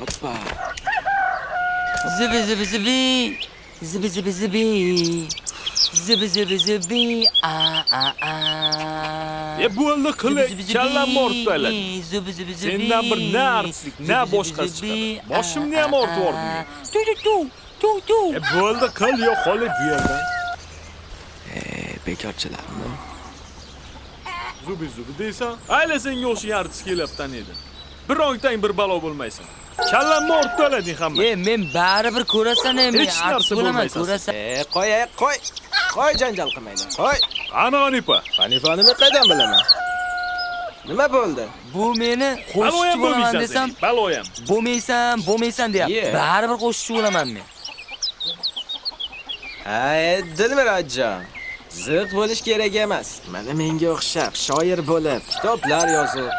Hoppa. Zibi zibi zibi. Zibi zibi zibi. Zibi zibi zibi. Bo'ldi qilik, kallamni ortdalar. Zibi zibi zibi. Sendan bir na artistlik, na boshqasi chiqadi. Boshimni ham ortib yubording. Tu. Bo'ldi qil yo qolib bu yerdan. Bekorchilarmi? Zubi deysan, ayla senga o'xshagan artist kelibdan edi. Bir ongtang bir balo bo'lmaysan. Kallamni ortdalading hamma. Men baribir ko'rasan, men Hech narsa bo'lmaysan. Ko'rasan. Qo'y janjal qilmaydi. Qo'y. Qani Hanifa? Hanifani men qaydan bilaman? Nima bo'ldi? Bu meni qo'shiqchi bo'laman desam, baloyam. Bo'lmaysan deyapti. Baribir qo'shiqchi bo'laman men. Dilmirajon. Ziq bo'lish kerak emas. Mana menga o'xshab shoir bo'lib, kitoblar yozib,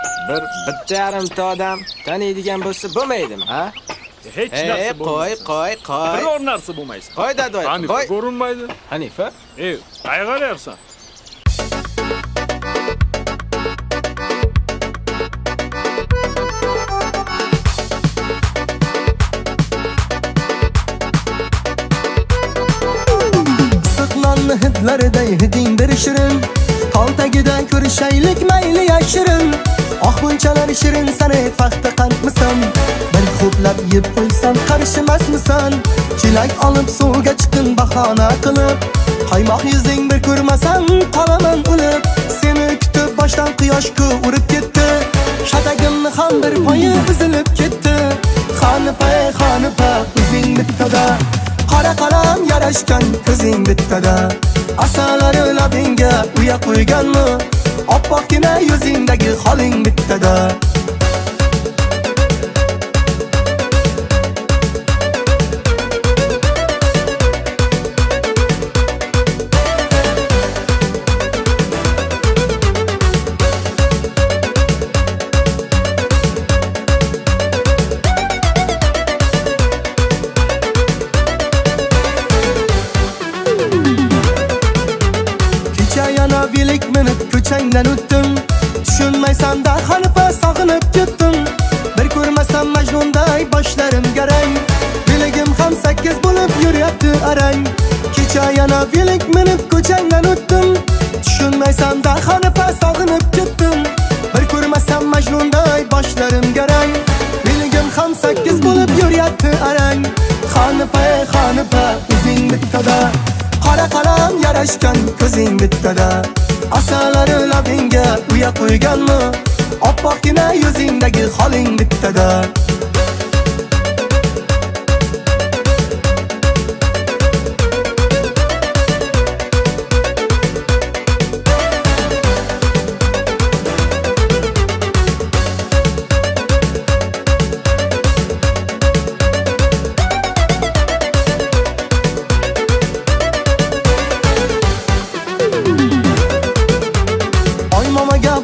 bitta yarimta odam taniydigan bo'lsa bo'lmaydimi, ha? Hech narsa bo'lmaydi. Qo'y. Biror narsa bo'lmaysan. Qo'y dadoy. Hanifa ko'rinmaydi. Hanifa? Qayg'uryapsan. Hidlariday hiding bir shirin, tol tagida ko'rishaylik mayli yashirin. Oh bunchalar shirin sana paxta qandmisan? Bir xo'plab yeb qo'ysam qarshimasmisan? Chelak olib suvga chiqin bahona qilib, qaymoq yuzing bir ko'rmasam qolaman o'lib. Seni kutib boshdan quyosh urib ketdi, shatagimni ham bir poyi uzilib ketdi. Xonipa, o'zing bittada, qora qalam yarashgan ko'zing bittada. Asalari labingga uya qo'yganmi? Oppoqqina yuzingdagi holing bittada. Bilik minib ko'changdan o'tdim, tushunmaysan da Hanifa sog'inib ketdim. Bir ko'rmasam Majnunday boshlarim garang, biligim ham 8 bo'lib yuryapti arang. Kecha yana bilik minib ko'changdan o'tdim, tushunmaysan da Hanifa sog'inib ketdim. Bir ko'rmasam Majnunday boshlarim garang, biligim ham 8 bo'lib yuryapti arang. Hanifa, o'zing bittada, qora qalam yarashgan ko'zing bittada. Asalari labingga uya qo'yganmi? Oppoqqina yuzingdagi holing bittada.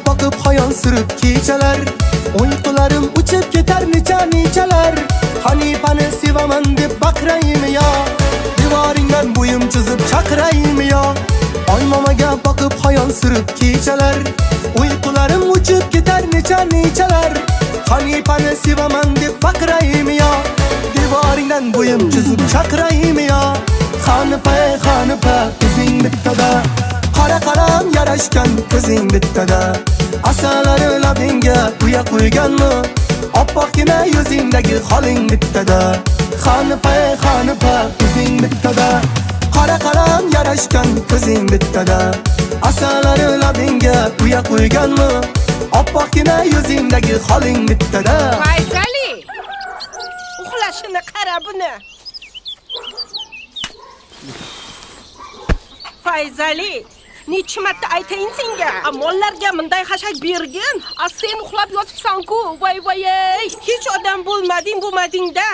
Bakıp hayal sürüp kechalar, uyqularim uchib ketar nechalar. Hanifani sevaman deb baqiraymi yo, devoringdan bo'yim chizib chaqiraymi yo. Oy momaga bakıp hayal sürüp kechalar, uyqularim uchib ketar nechalar. Hanifani sevaman deb baqiraymi yo, devoringdan bo'yim chizib chaqiraymi yo. Hanifa, o'zing bittada, qora qalam yarashgan ko'zing bittada. Asalari labingga uya qo'yganmi? Oppoqqina yuzingdagi holing bittada. Hanifa, o'zing bittada, qora qalam yarashgan ko'zing bittada. Asalari labingga uya qo'yganmi? Oppoqqina yuzingdagi holing bittada. Faysali, uxlashini qara buni. Faysali, necha marta aytayin senga? Mollarga bunday xashak bergin. Sen uxlab yotibsan-ku. Voy, hech odam bo'lmading-da.